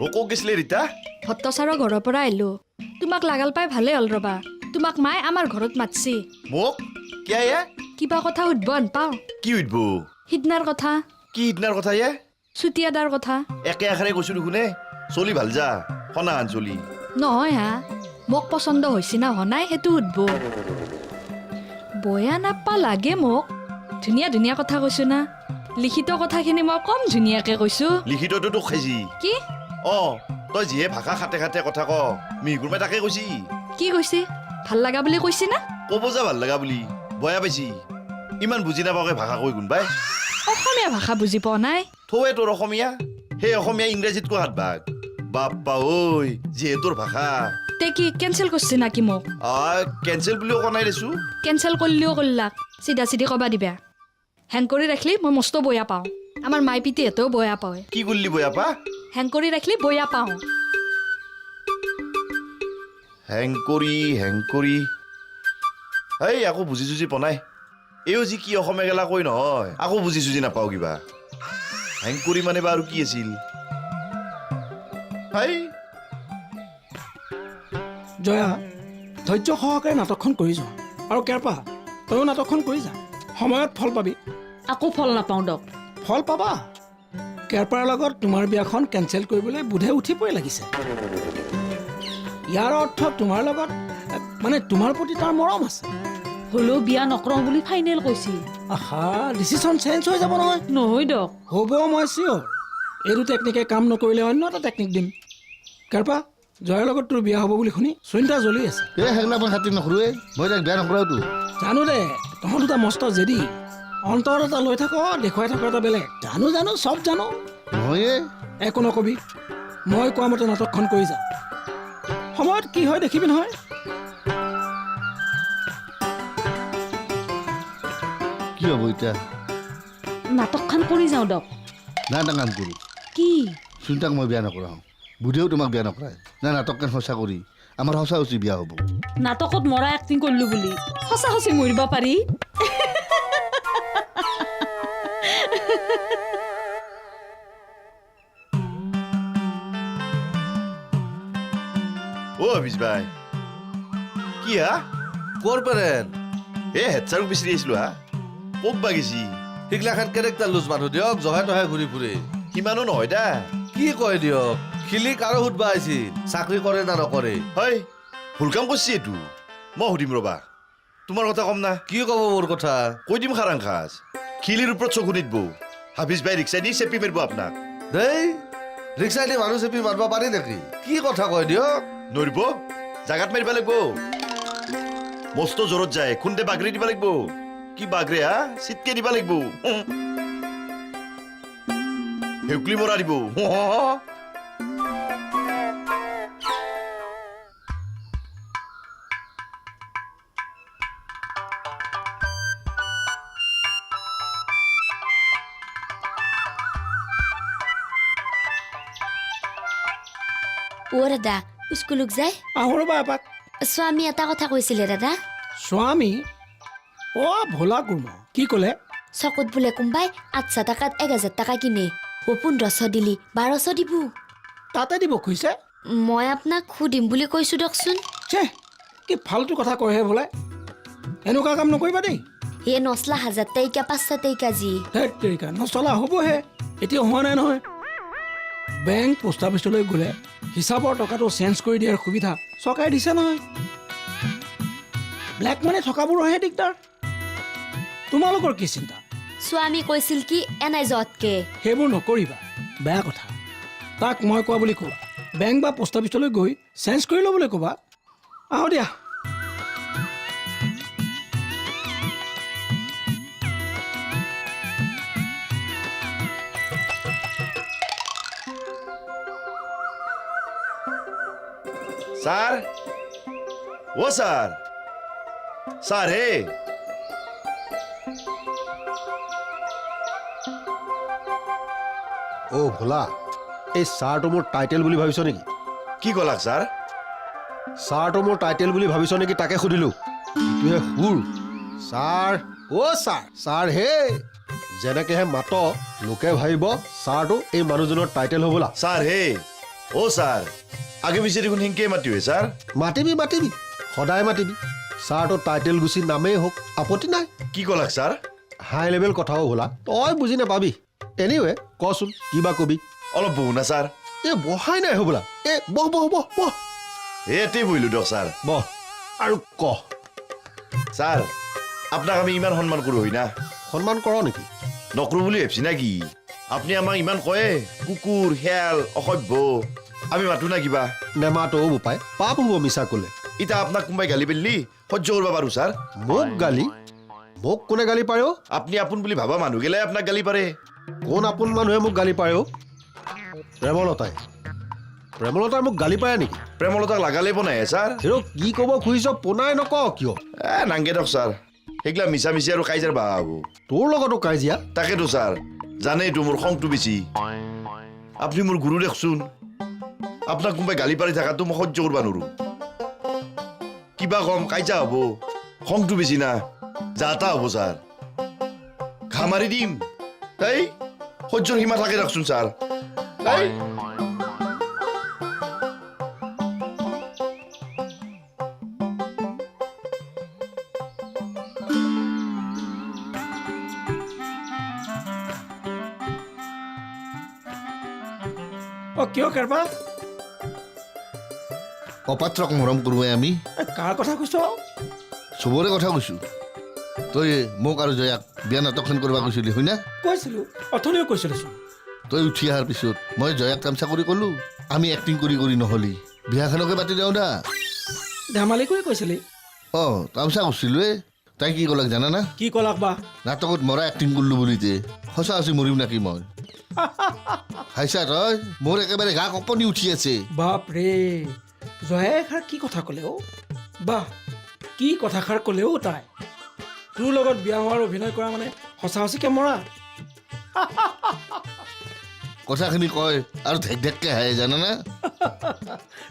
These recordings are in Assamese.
ও ক'ত গৈছিলে ৰীতা? ভট্ট ছাৰৰ ঘৰৰ পৰা আহিলো। তোমাক লাগাল পাই ভালে হ'ল ৰবা। তোমাক মায়ে আমাৰ ঘৰত মাতছি। মোক কিয় এ? কিবা কথা সুধব পাওঁ। কি সুধব? সিদিনাৰ কথা। কি সিদিনাৰ কথা এ? চুতীয়াদাৰ কথা। একে আখাৰে কৈছো দেখোনে। চলি ভাল যা সনাহান চলি। নহয় হা, মোক পচন্দ হৈছে না হোৱা নাই সেইটো সুধব। বয়া নাপা লাগে মোক। ধুনীয়া ধুনীয়া কথা কৈছো না। লিখিত কথাখিনি মই কম ধুনীয়াকে কৈছো। লিখিতটো তোক খাইছি। কি? তই যিহে ভাষা খাতে খাতে কথা ক, মিহিকুৰমাই তাকে কৈছি। কি কৈছি? ভাল লগা বুলি কৈছি না? ক'ব যা ভাল লগা বুলি। বয়া পাইছি। ইমান বুজি নাপাওকে ভাষা কৈ কোনবাই। অসমীয়া ভাষা বুজি পোৱা নাই। থৌৱে তোৰ অসমীয়া, সেই অসমীয়া ইংৰাজীত কোৱা হাত ভাগ। বাপ্পা ঐ, যিহে তোৰ ভাষা। তে কি কেঞ্চেল কৰছি নাকি মোক? কেঞ্চেল বুলিও কোৱা নাই দেচো। কেঞ্চেল কৰিলেও কৰলাক। চিধা চিধি কবা দিবা। হেং কৰি ৰাখলি মই মস্ত বয়া পাওঁ। আমাৰ মাই পিতিহঁতেও বয়া পায়। কি কৰিলি বয়া পা? হেং কৰি ৰাখলি বয়া পাওঁ। হেং কৰি এই আকৌ বুজি চুজি পনাই। এইও যি কি অসমীয়া গেলা কৈ নহয়, আকৌ বুজি চুজি নাপাওঁ কিবা। হেং কৰি মানে বা আৰু কি আছিল? জয়া, ধৈৰ্য সহকাৰে নাটকখন কৰি যোৱা। আৰু কেৰপা, তয়ো নাটকখন কৰি যা। সময়ত ফল পাবি। আকৌ ফল নাপাওঁ দক। ফল পাবা। কেৰপাৰ লগত তোমাৰ বিয়াখন কেঞ্চেল কৰিবলৈ বুধে উঠি পৰি লাগিছে। ইয়াৰ অৰ্থ তোমাৰ লগত মানে তোমাৰ প্ৰতি তাৰ মৰম আছে। হ'লেও বিয়া নকৰোঁ বুলি ফাইনেল কৈছি। আহা, ডিচিশ্যন চেঞ্জ হৈ যাব নহয়। নহয় দক। হ'ব, মই চিয়'ৰ। এইটো টেকনিকে কাম নকৰিলে অন্য এটা টেকনিক দিম। কেৰপা, জয়াৰ লগত তোৰ বিয়া হ'ব বুলি শুনি চিন্তা জ্বলি আছে। সেইবিলাক মই খাতিৰ নকৰোঁৱে, মই তাক বেয়া নকৰাওতো। জানো দে, তহঁত দুটা মস্ত জেদি। অন্তৰত এটা লৈ থাক, দেখুৱাই থাক এটা বেলেগ। জানো চব জানো। নহয়ে একো নকবি। মই কোৱা মতে নাটকখন কৰি যা। সময়ত কি হয় দেখিবি নহয়। কি হ'ব এতিয়া? নাটকখন কৰি যাওঁ দক। না এটা কাম কৰোঁ, কি? চিন্তাক মই বেয়া নকৰাওঁ, বুধেও তোমাক বেয়া নকৰায়। না নাটকখন সঁচা কৰি আমাৰ সঁচা সঁচি বিয়া হ'ব। নাটকত মৰা এক্টিং কৰিলোঁ বুলি সঁচা সঁচি মৰিব পাৰি? অ অভিজ ভাই, কি হা? ক'ৰ পেৰেণ্ট? হেড ছাৰক বিচাৰি আহিছিলো হা। ক'ত বা গেছি? সেইগিলাখান কেৰেক্টাৰ লুজ মানুহ দিয়ক, জহাই তহাই ঘূৰি ফুৰে। সিমানো নহয় দা। কি কয় দিয়ক, খিলিক আৰু সুধবা আহিছিল চাকৰি কৰে না নকৰে। হয়, ভুল কাম কৰিছি এইটো। মই সুধিম ৰবা, তোমাৰ কথা কম না। কি ক'ব মোৰ কথা? কৈ দিম খাৰাং খাজ। খিলিৰ ওপৰত চকু নিদব। হাফিজ ভাই ৰিক্সা দি চেপি মাৰিব আপোনাক। দেই, ৰিক্সা দি মানুহ চেপি মাৰিব পাৰি নেকি? কি কথা কয় দিয়ক? নৰিব, জাগাত মাৰিব লাগিব। মস্ত জোৰত যায়, খুন্দে বাগৰি দিব লাগিব। কি বাগৰে হা? চিটকে দিব লাগিব। হেউকলি মৰা দিব। অ দাদা, স্কুলক যায়? আহো ৰ'বা এপাক। স্বামী এটা কথা কৈছিলে দাদা। স্বামী? ভোলা কুৰ্ম, কি ক'লে? চকত বোলে কোনবাই 800 টকাত 1000 টকা কিনে। 1500 দিলি 1200 দিব। তাতে দিব খুজিছে? মই আপোনাক সুধিম বুলি কৈছো দকচোন। ছে, কি ফাল্টু কথা কয়হে বোলে। এনেকুৱা কাম নকৰিবা দেই। হে নচলা 1000 টকা 500 টকা যি। ধেত তেৰিকা, নচলা হ'বহে। এতিয়া হোৱা নাই নহয়। বেংক পোষ্ট অফিচলৈ গ'লে হিচাপৰ টকাটো চেঞ্জ কৰি দিয়াৰ সুবিধা চৰকাৰে দিছে নহয়। ব্লেক মানি থকাবোৰৰহে দিগদাৰ। তোমালোকৰ কি চিন্তা? স্বামী কৈছিল কি এনাই যতকে। সেইবোৰ নকৰিবা, বেয়া কথা। তাক মই কোৱা বুলি ক'বা। বেংক বা পোষ্ট অফিচলৈ গৈ চেঞ্জ কৰি ল'বলৈ ক'বা। আহো দিয়া। ছাৰ, অ' ছাৰ, ছাৰ হে। অ' ভোলা, এই ছাৰটো মোৰ টাইটেল বুলি ভাবিছ নেকি? কি ক'লাক ছাৰ? ছাৰটো মোৰ টাইটেল বুলি ভাবিছ নেকি তাকে সুধিলোঁ। ইটোহে সুৰ। ছাৰ, অ' ছাৰ, ছাৰ হে। যেনেকেহে মাত লোকে ভাবিব ছাৰটো এই মানুহজনৰ টাইটেল হ'বলা ছাৰ হে অ' ছাৰ আগে পিছে দেখোন সেনকে মাতিবে ছাৰ মাতিবি সদায় মাতিবি ছাৰটো টাইটেল গুচি নামেই হওক আপত্তি নাই কি ক'লাক ছাৰ হাই লেভেল কথাও হ'লা তই বুজি নাপাবি এনিৱে কচোন কিবা কবি অলপ বহো না ছাৰ এই বহাই নাই হ'বলা বহ বহ বহ বহ এতেই বহিলোঁ দিয়ক ছাৰ বহ আৰু ক ছাৰ আপোনাক আমি ইমান সন্মান কৰোঁ হয় না সন্মান কৰ নেকি নকৰোঁ বুলি ভাবছি না কি আপুনি আমাক ইমান কয়ে কুকুৰ শিয়াল অসভ্য আমি মাতো না কিবা নেমাতো বোপাই পাপ হ'ব মিছা ক'লে এতিয়া আপোনাক কোনোবাই গালি পাৰিলি সহ্য কৰিব পাৰোঁ ছাৰ মোক কোনে গালি পাৰে অ' আপুনি আপোন বুলি ভাবা মানুহ গেলাই আপোনাক গালি পাৰে কোন আপোন মানুহে মোক গালি পাৰে অ' প্ৰেমলতাই মোক গালি পাৰে নেকি প্ৰেমলতাক লাগালে বনাই ছাৰ হেৰ' কি ক'ব খুজিছ পোনাই নক কিয় নাংগে দিয়ক ছাৰ সেইগিলা মিছা মিছি আৰু কাইজাৰ বাহা হ'ব তোৰ লগতো কাজিয়া তাকেতো ছাৰ জানেইতো মোৰ খংটো বেছি আপুনি মোৰ গুৰু দেখচোন আপোনাক কোনোবাই গালি পাৰি থকাটো মই সহ্য কৰিব নোৱাৰোঁ কিবা কম কাইজা হ'ব খংটো বেছি না যা তা হ'ব ছাৰ ঘা মাৰি দিম এই সহ্যৰ সীমা থাকে ৰাখচোন ছাৰ এই অ' কিয় কেৰপা অপাত্ৰক মৰম কৰোঁৱে আমি কাৰ কথা কৈছ চবৰে কথা কৈছোঁ তই মোক আৰু জয়াক বিয়া নাটকখন কৰিব কৈছিলি হয় না কৈছিলোঁ অথনিও কৈছিলোচোন তই উঠি অহাৰ পিছত মই জয়াক তামচা কৰি ক'লোঁ আমি এক্টিং কৰি নহ'লি বিয়াখনকে পাতি দিওঁ না ধেমালি কৰি কৈছিলি অঁ তামচা কৰিছিলোঁৱে তাই কি ক'লাক জানানা কি ক'লাক বা নাটকত মৰা এক্টিং কৰিলোঁ বুলিতে সঁচা সঁচি মৰিম নাকি মই হাইছা তই মোৰ একেবাৰে গা কঁপনি উঠি আছে বাপৰে জয়াই এষাৰ কি কথা ক'লে অ' বাহ কি কথাষাৰ ক'লে অ' তাই তোৰ লগত বিয়া হোৱাৰ অভিনয় কৰা মানে সঁচা সঁচিকে মৰা কথাখিনি কয় আৰু ঢেক ঢেককে হাঁহে জানানা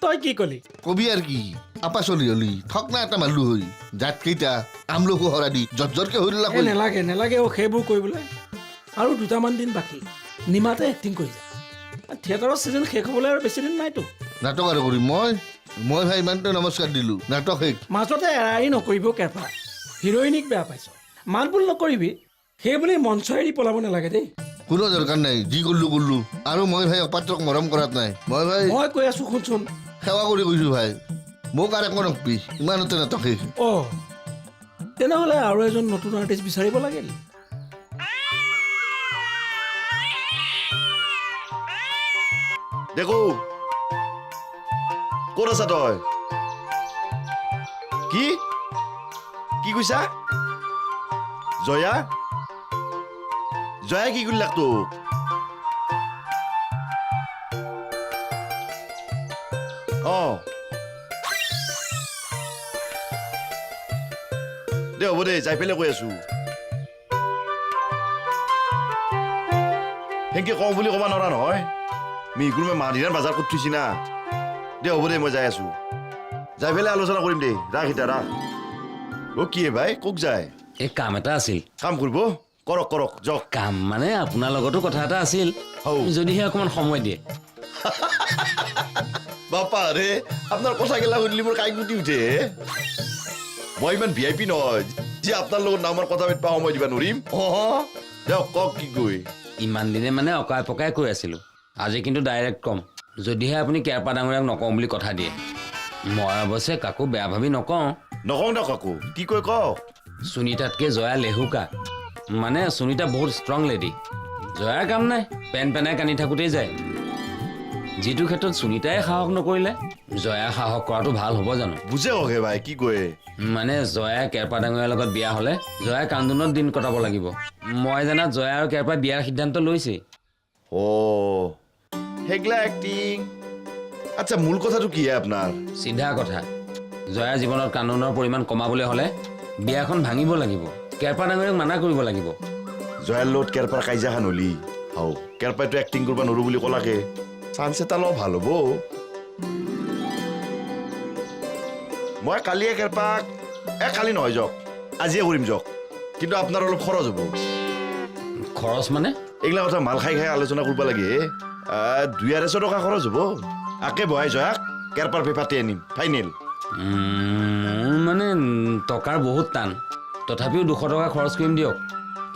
তই কি ক'লি কবি আৰু কি আপা চলি হলি ঠকনা এটা মাৰিলোঁ হৈ জাতকেইটা আমলকো হৰা দি জৰ্জৰকে হৈ দিলা এই নেলাগে অ' সেইবোৰ কৰিবলৈ আৰু দুটামান দিন বাকী নিমাতে এক্টিং কৰি যায় থিয়েটাৰৰ ছিজন শেষ হ'বলৈ আৰু বেছি দিন নাইতো নাটক আৰু কৰিম মই ভাই ইমানটো নমস্কাৰ দিলোঁ নাটক শেষ মাজতে এৰাই নকৰিব কেৰপা হিৰইনিক বেয়া পাইছ মাত বোল নকৰিবি সেই বুলি মঞ্চ এৰি পলাব নালাগে দেই কোনো দৰকাৰ নাই যি কৰিলোঁ আৰু মই ভাই অপাত্ৰক মৰম কৰাত নাই মই ভাই মই কৈ আছোঁ শুনচোন সেৱা কৰি কৈছোঁ ভাই মোক আৰু একো নকবি ইমানতে নাটক শেষ অ' তেনেহ'লে আৰু এজন নতুন আৰ্টিষ্ট বিচাৰিব লাগিল দেখো ক'ত আছা তই কি কি কৈছা জয়া কি কৰিলাক তোক অঁ দে হ'ব দে যাই পেলাই কৈ আছো সেনকে কওঁ বুলি ক'ব নোৱাৰা নহয় মিগুৰুমে মাদিনাৰ বজাৰ কৰি থৈছি না দে হ'ব দে মই যাই আছো যাই পেলাই আলোচনা কৰিম দে ৰাখ এতিয়া ৰাখ অ' কি ভাই ক'ক যায় এই কাম এটা আছিল কাম কৰিব কৰক যাওক কাম মানে আপোনাৰ লগতো কথা এটা আছিল যদিহে অকণমান সময় দিয়ে বাপা ৰে আপোনাৰ কথা গেলা শুনিলে মোৰ কাই গুটি উঠে মই ইমান VIP নহয় যে আপোনাৰ লগত নামৰ কথা পাতিব সময় দিব নোৱাৰিম দিয়ক কওক কি কৈ ইমান দিনে মানে অকাই পকাই কৈ আছিলোঁ আজি কিন্তু ডাইৰেক্ট ক'ম যদিহে আপুনি কেৰপা ডাঙৰীয়াক নকওঁ বুলি কথা দিয়ে মই অৱশ্যে কাকো বেয়া ভাবি নকওঁ দিয়ক কাকো কি কৈ কওক সুনীতাতকৈ জয়া লেহুকা মানে সুনীতা বহুত ষ্ট্ৰং লেডি জয়াৰ কাম নাই পেনাই কান্দি থাকোঁতেই যায় যিটো ক্ষেত্ৰত সুনীতাই সাহস নকৰিলে জয়া সাহস কৰাটো ভাল হ'ব জানো বুজে কওক হে ভাই কি কয় মানে জয়াই কেৰপা ডাঙৰীয়াৰ লগত বিয়া হ'লে জয়াই কান্দোনত দিন কটাব লাগিব মই জানাত জয়া আৰু কেৰপাই বিয়াৰ সিদ্ধান্ত লৈছে অ' সেইগিলা এক্টিং আচ্ছা মূল কথাটো কি আপোনাৰ চিধা কথা জয়াৰ জীৱনত কান্দোনৰ পৰিমাণ কমাবলৈ হ'লে বিয়াখন ভাঙিব লাগিব কেৰপা ডাঙৰীয়াক মানা কৰিব লাগিব জয়াৰ লগত কেৰপাৰ কাজিয়াখন হলি কেৰপাইটো এক্টিং কৰিব নোৱাৰো বুলি ক'লাকে চান্স এটা লওঁ ভাল হ'ব মই কালিয়ে কেৰপাক কালি নহয় যাওক আজিয়ে কৰিম যাওক কিন্তু আপোনাৰ অলপ খৰচ হ'ব খৰচ মানে এইগিলা কথা মাল খাই খাই আলোচনা কৰিব লাগে 250 টকা খৰচ হ'ব আকে বহাই জয়াক কেৰপাৰ পেপাৰতে আনিম ফাইনেল মোৰ মানে টকাৰ বহুত টান তথাপিও 200 টকা খৰচ কৰিম দিয়ক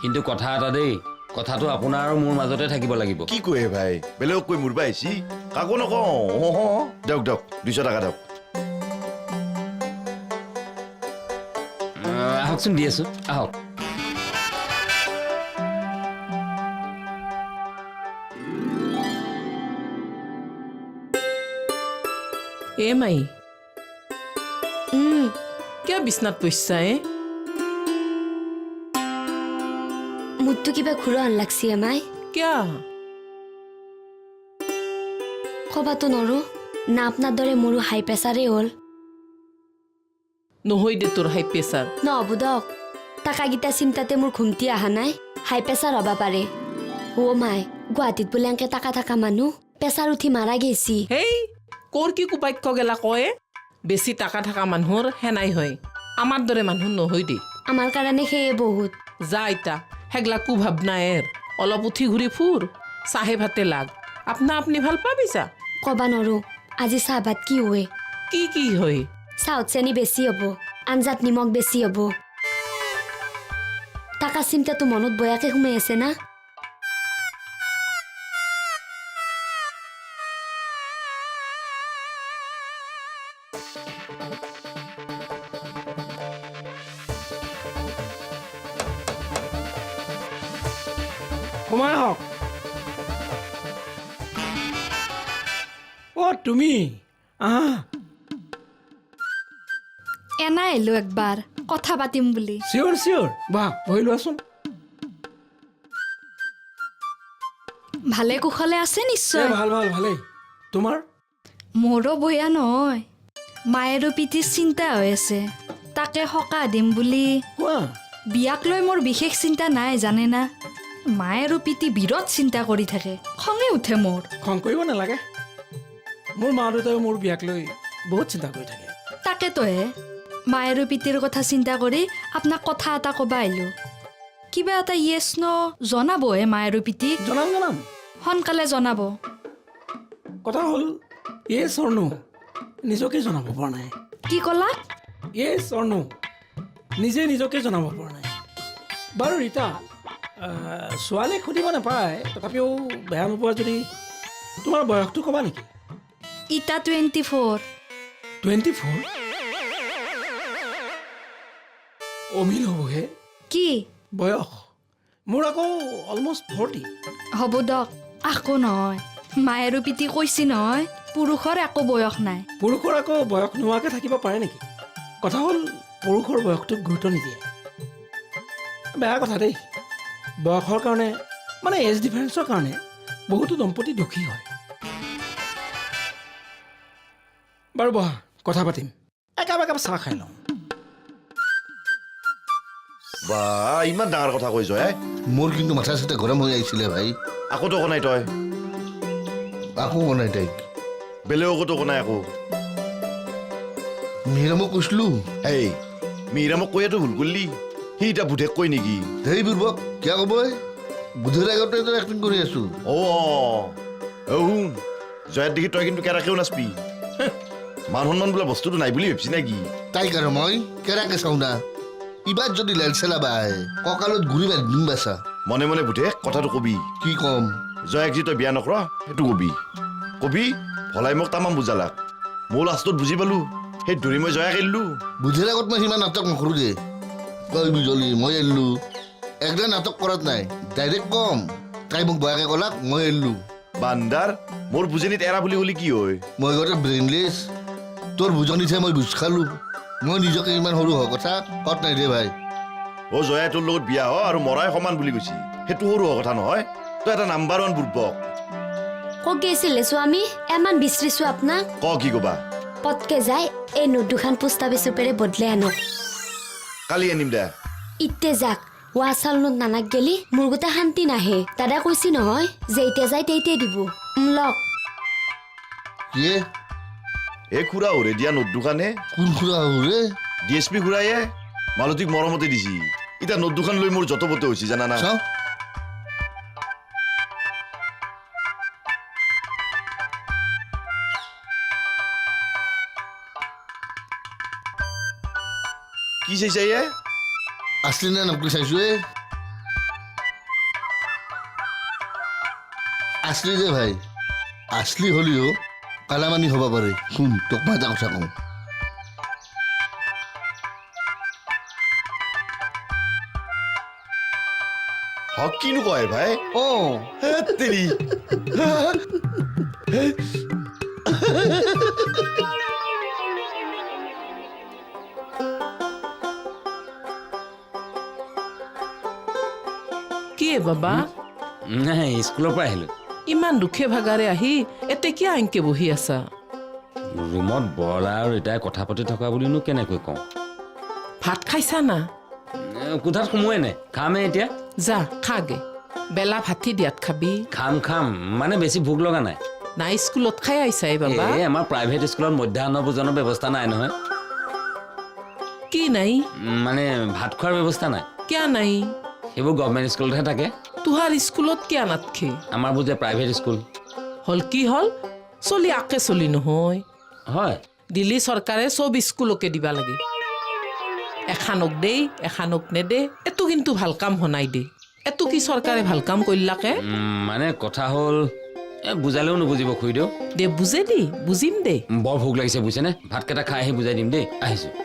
কিন্তু কথা এটা দেই কথাটো আপোনাৰ আৰু মোৰ মাজতে থাকিব লাগিব কি কয় ভাই বেলেগক কৈ মূৰবা আহিছি কাকো নকওঁ দিয়ক 200 টকা দিয়ক আহকচোন দি আছো আহক এ মাই কিয় বিচনাত পইচা মোৰতো কিবা ঘূৰান লাগছি আমাই কিয় কবাতো নৰো না আপোনাৰ দৰে মোৰো হাই প্ৰেছাৰে হ'ল নহয় দে তোৰ হাই প্ৰেছাৰ নহ'ব দক টাকাকেইটা চিন্তাতে মোৰ ঘুমটি অহা নাই হাই প্ৰেছাৰ হ'ব পাৰে মাই গুৱাহাটীত বোলে এনকে টাকা থকা মানুহ প্ৰেছাৰ উঠি মাৰা গেছি হেই কৰ কি কুপাক্য গেলা কয়ে বেছি টাকা থকা মানুহৰ হেনাই হয় আমাৰ দৰে মানুহ নহয় দে আমাৰ কাৰণে সেয়ে বহুত যা ইতা হেগলা কুভাৱনা অলপ উঠি ঘূৰি ফুৰ চাহে ভাতে লাগ আপনি ভাল পাবি যা কবা নৰো আজি চাহ ভাত কি হয় কি হয় চাউত চেনি বেছি হ'ব আঞ্জাত নিমখ বেছি হ'ব টাকা চিন্তাটো মনত বয়াকে সোমাই আছে না সোমাই আহক তুমি আহা এনাই আহিলো একবাৰ কথা পাতিম বুলি চিয়ৰ বাহ বহি লোৱাচোন ভালে কুশলে আছে নিশ্চয় ভাল ভালেই তোমাৰ মোৰো বয়া নহয় মায়েৰো পিঠিৰ চিন্তা হৈ আছে তাকে সকাহ দিম বুলি কোৱা বিয়াক লৈ মোৰ বিশেষ চিন্তা নাই জানে না মায়েৰো পিঠি বিৰত চিন্তা কৰি থাকে খঙে উঠে মোৰ খং কৰিব নালাগে মোৰ মা দেউতাই মোৰ বিয়াক লৈ বহুত চিন্তা কৰি থাকে তাকেতোহে মায়েৰো পিঠিৰ কথা চিন্তা কৰি আপোনাক কথা এটা ক'ব আহিলো কিবা এটা য়েছ ন জনাবহে মায়েৰো পিঠি জনাম সোনকালে জনাব কথা হ'ল য়েছ অৰ নো নিজকে জনাব পৰা নাই কি ক'লা য়েছ অৰ নো নিজে নিজকে জনাব পৰা নাই বাৰু ৰীতা ছোৱালীক সুধিব নাপায় তথাপিও বেয়া নোপোৱা যদি তোমাৰ বয়সটো ক'বা নেকি ইটা 24 24 অমিল হ'বহে কি বয়স মোৰ আকৌ অলমষ্ট 40 হ'ব দক আকৌ নহয় মায়েৰো পিঠি কৈছি নহয় পুৰুষৰ একো বয়স নাই পুৰুষৰ আকৌ বয়স নোহোৱাকৈ থাকিব পাৰে নেকি কথা হ'ল পুৰুষৰ বয়সটোক গুৰুত্ব নিদিয়ে বেয়া কথা দেই বয়সৰ কাৰণে মানে এজ ডিফাৰেঞ্চৰ কাৰণে বহুতো দম্পতি দুখী হয় বাৰু বহা কথা পাতিম একাপ চাহ খাই লওঁ বা ইমান ডাঙৰ কথা কৈ জয়াই মোৰ কিন্তু মাথা চাথা গৰম হৈ আহিছিলে ভাই আকৌতো কোনাই তই আকৌ বনাই তাইক বেলেগকতো কোনাই আকৌ মিহিৰামক কৈছিলো এই মিহিৰামক কৈয়াতো ভুল কৰিলি সি এতিয়া বুধেক কৈ নেকি হেই বুৰ্বক কিয় ক'ব বুধৰ আগতে তই এক্টিং কৰি আছো শুন জয়াত দেখি তই কিন্তু কেৰাকেও নাচবি মান সন্মান বোলা বস্তুটো নাই বুলি ভাবছি নেকি তাইক আৰু মই কেৰাকে চাওঁ না ইবাৰ যদি লেল চেলাবা কঁকালত ঘূৰি দিম বাচা মনে মনে বুধেক কথাটো কবি কি ক'ম জয়াক যি তই বিয়া নকৰ সেইটো কবি ভলাই মোক তামাম বুজালাক মই লাষ্টত বুজি পালো সেই ধৰি মই জয়াক এৰিলো বুধৰ আগত মই সিমান নাটক নকৰোঁ দে তই বুজলি মই এৰিলো একদম নাটক কৰাত নাই ডাইৰেক্ট কম তাই মোক বয়াকে ক'লাক মই এৰিলো বান্দাৰ মোৰ বুজনিত এৰা বুলি ক'লি কি হয় মই গতে ব্ৰেইনলেছ তোৰ বুজনিতহে মই বুজ খালো মই নিজকে ইমান সৰু হোৱা কথা কত নাই দে ভাই জয়াই তোৰ লগত বিয়া হ আৰু মৰাই সমান বুলি কৈছি সেইটো সৰু হোৱা কথা নহয় তই এটা নাম্বাৰ 1 বুৰ্বক ক'ত গৈছিলে স্বামী এমান বিচাৰিছো আপোনাক কি ক'বা পটকে যায় এই নোট দুখান পোষ্ট অফিচ চুপেৰে বদলাই আনক কালি আনিম দে ইতে যাক ৱাচাল নোট নানাক গেলি মোৰ গোটেই শান্তি নাহে দাদা কৈছি নহয় যেইতে যায় তেইতে দিব লওক কি এই খুৰা হৰে দিয়া নোট দোকানে কোন খুৰা ৰে ডিএছপি খুৰায়ে মালতীক মৰমতে দিছি এতিয়া নোট দুখন লৈ মোৰ যত পতে হৈছে জানা না চাওঁ কি চাইছা ইয়ে আছলি নে নকলি চাইছো এ আছলি যে ভাই আছলি হলেও কালামানি হ'ব পাৰে শুন তোক মই এটা কথা কওঁ হক কিনো কয় ভাই অঁ হেৎ তেৰি কি বাবা নাই স্কুলৰ পৰা আহিলোঁ ইমান দুখে ভাগাৰে আহি এতে কিয় আনকে বহি আছা ৰুমত বৰলা আৰু এটাই কথা পাতি থকা বুলিনো কেনেকৈ কওঁ ভাত খাইছা না কোঠাত সোমোৱাই নাই খামহে এতিয়া যা খাগে বেলা ভাতি দিয়াত খাবি খাম মানে বেছি ভোক লগা নাই নাই স্কুলত খাই আহিছাই বাবা এই আমাৰ প্ৰাইভেট স্কুলত মধ্যাহ্ন ভোজনৰ ব্যৱস্থা নাই নহয় কি নাই মানে ভাত খোৱাৰ ব্যৱস্থা নাই কিয় নাই সেইবোৰ গভৰ্ণমেণ্ট স্কুলতহে থাকে তোহাৰ স্কুলত কিয় নাথকে আমাৰ বোৰ যে প্ৰাইভেট স্কুল হল কি হল চলি আকে চলি নহয় হয় দিল্লী চৰকাৰে চব স্কুলকে দিবা লাগে এখানক দেই এখানক নেদে এটো কিন্তু ভাল কাম হনাই দে এটো কি চৰকাৰে ভাল কাম কৰিলাকে মানে কথা হ'ল বুজালেও নুবুজিব খুৰীদেউ দে বুজে দি বুজিম দে বৰ ভোক লাগিছে বুজিছেনে ভাতকেইটা খাই আহি বুজাই দিম দেই আহিছোঁ